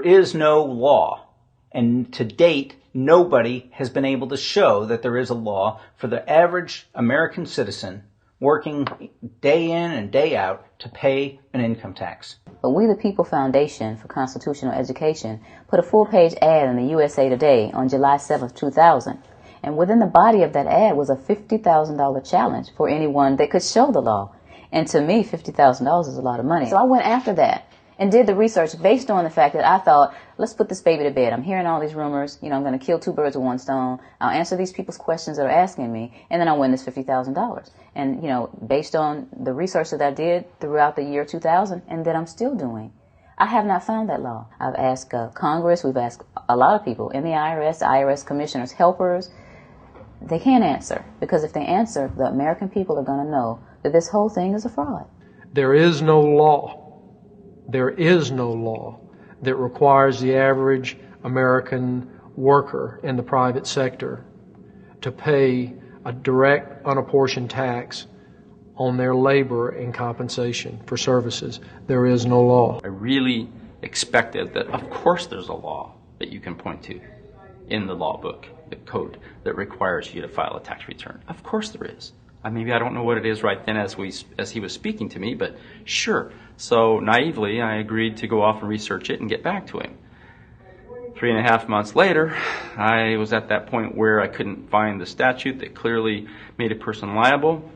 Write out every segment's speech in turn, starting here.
is no law, and to date, nobody has been able to show that there is a law for the average American citizen working day in and day out to pay an income tax. But We the People Foundation for Constitutional Education put a full-page ad in the USA Today on July 7, 2000. And within the body of that ad was a $50,000 challenge for anyone that could show the law. And to me, $50,000 is a lot of money. So I went after that and did the research based on the fact that I thought, let's put this baby to bed. I'm hearing all these rumors. I'm going to kill two birds with one stone. I'll answer these people's questions that are asking me, and then I'll win this $50,000. And, based on the research that I did throughout the year 2000 and that I'm still doing, I have not found that law. I've asked Congress. We've asked a lot of people in the IRS commissioners, helpers. They can't answer, because if they answer, the American people are going to know that this whole thing is a fraud. There is no law that requires the average American worker in the private sector to pay a direct, unapportioned tax on their labor and compensation for services. There is no law. I really expected that, of course there's a law that you can point to in the law book, the code, that requires you to file a tax return. Of course there is. Maybe I don't know what it is right then as he was speaking to me, but sure. So naively, I agreed to go off and research it and get back to him. 3.5 months later, I was at that point where I couldn't find the statute that clearly made a person liable,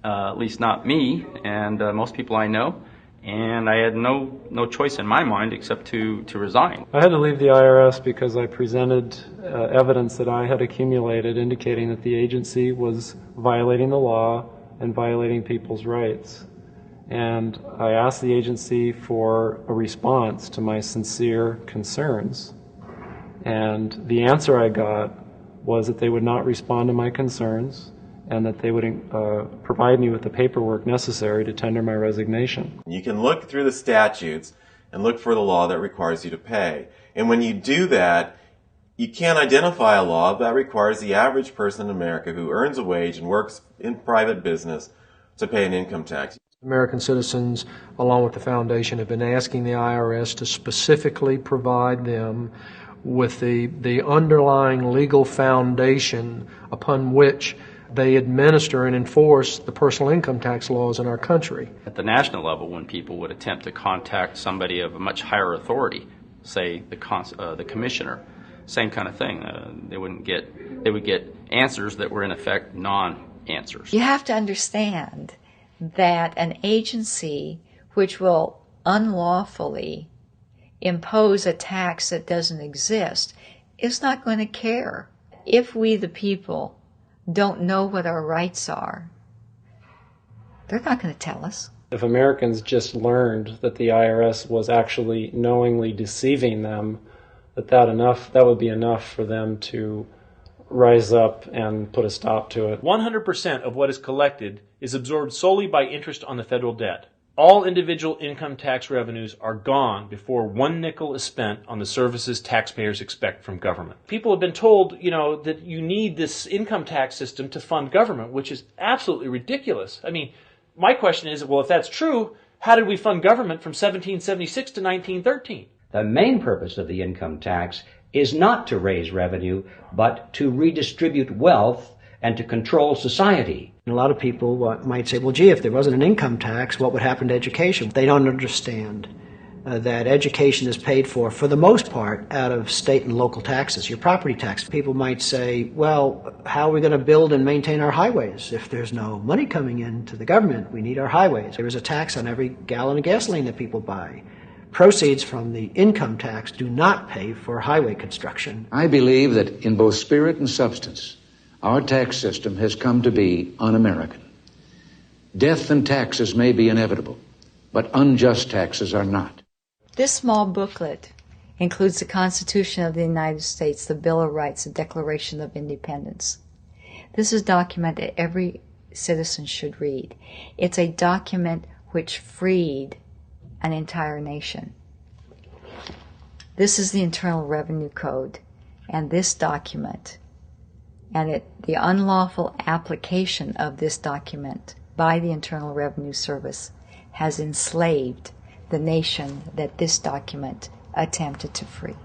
at least not me and most people I know. And I had no choice in my mind except to resign. I had to leave the IRS because I presented evidence that I had accumulated indicating that the agency was violating the law and violating people's rights. And I asked the agency for a response to my sincere concerns. And the answer I got was that they would not respond to my concerns, and that they would provide me with the paperwork necessary to tender my resignation. You can look through the statutes and look for the law that requires you to pay. And when you do that, you can't identify a law that requires the average person in America who earns a wage and works in private business to pay an income tax. American citizens, along with the foundation, have been asking the IRS to specifically provide them with the underlying legal foundation upon which they administer and enforce the personal income tax laws in our country. At the national level, when people would attempt to contact somebody of a much higher authority, say the commissioner, same kind of thing. They would get answers that were in effect non-answers. You have to understand that an agency which will unlawfully impose a tax that doesn't exist is not going to care. If we, the people, don't know what our rights are, they're not going to tell us. If Americans just learned that the IRS was actually knowingly deceiving them, that would be enough for them to rise up and put a stop to it. 100% of what is collected is absorbed solely by interest on the federal debt. All individual income tax revenues are gone before 1 nickel is spent on the services taxpayers expect from government. People have been told, that you need this income tax system to fund government, which is absolutely ridiculous. My question is, well, if that's true, how did we fund government from 1776 to 1913? The main purpose of the income tax is not to raise revenue, but to redistribute wealth and to control society. A lot of people might say, well, gee, if there wasn't an income tax, what would happen to education? They don't understand that education is paid for the most part, out of state and local taxes, your property tax. People might say, well, how are we going to build and maintain our highways? If there's no money coming into the government, we need our highways. There is a tax on every gallon of gasoline that people buy. Proceeds from the income tax do not pay for highway construction. I believe that in both spirit and substance, our tax system has come to be un-American. Death and taxes may be inevitable, but unjust taxes are not. This small booklet includes the Constitution of the United States, the Bill of Rights, the Declaration of Independence. This is a document that every citizen should read. It's a document which freed an entire nation. This is the Internal Revenue Code, and this document, and the unlawful application of this document by the Internal Revenue Service has enslaved the nation that this document attempted to free.